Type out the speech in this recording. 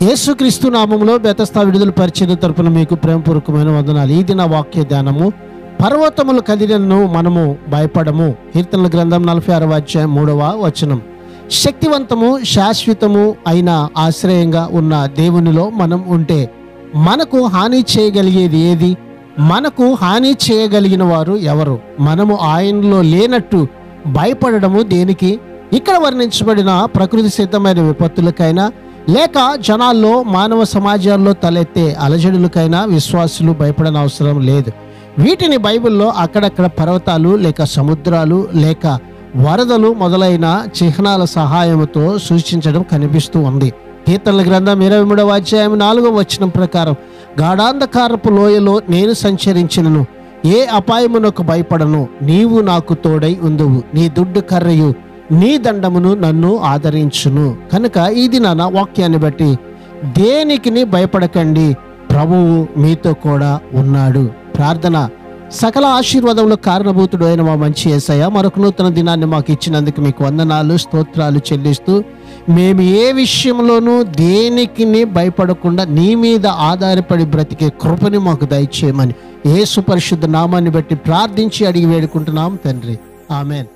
యేసుక్రీస్తు నామములో బెతస్తా విడుదల పరిచర్య తరపున మీకు ప్రేమపూర్వకమైన వందనాలు. ఈ దిన వాక్య ధ్యానము, పర్వతములు కదిలినను మనము భయపడము. కీర్తనల గ్రంథం 46వ అధ్యాయం 3వ వచనం. శక్తివంతము శాశ్వతము అయిన ఆశ్రయంగా ఉన్న దేవునిలో మనం ఉంటే మనకు హాని చేయగలిగేది ఏది? మనకు హాని చేయగలిగిన వారు ఎవరు? మనము ఆయనలో లేనట్టు భయపడము దేనికి? ఇక్కడ వర్ణించబడిన ప్రకృతి సిద్ధమైన విపత్తులకైనా లేక జనాల్లో మానవ సమాజాల్లో తలెత్తే అలజడులకైనా విశ్వాసులు భయపడని అవసరం లేదు. వీటిని బైబిల్లో అక్కడక్కడ పర్వతాలు లేక సముద్రాలు లేక వరదలు మొదలైన చిహ్నాల సహాయంతో సూచించడం కనిపిస్తూ ఉంది. కీర్తనల గ్రంథం 23వ అధ్యాయం 4వ వచనం ప్రకారం, గాఢాంధకారపు లోయలో నేను సంచరించినను ఏ అపాయమునకు భయపడను, నీవు నాకు తోడై ఉందువు, నీ దుడ్డు కర్రయు నీ దండమును నన్ను ఆదరించును. కనుక ఈ దినాన వాక్యాన్ని బట్టి దేనికిని భయపడకండి, ప్రభువు మీతో కూడా ఉన్నాడు. ప్రార్థన. సకల ఆశీర్వాదములకు కారణభూతుడు అయిన మా మంచి యేసయ్య, మరొక నూతన దినాన్ని మాకు ఇచ్చినందుకు మీకు వందనాలు, స్తోత్రాలు చెల్లిస్తూ మేము ఏ విషయంలోనూ దేనికిని భయపడకుండా నీ మీద ఆధారపడి బ్రతికే కృపని మాకు దయచేయమని యేసు పరిశుద్ధ నామాన్ని బట్టి ప్రార్థించి అడిగి వేడుకుంటున్నాం తండ్రి. ఆమెన్.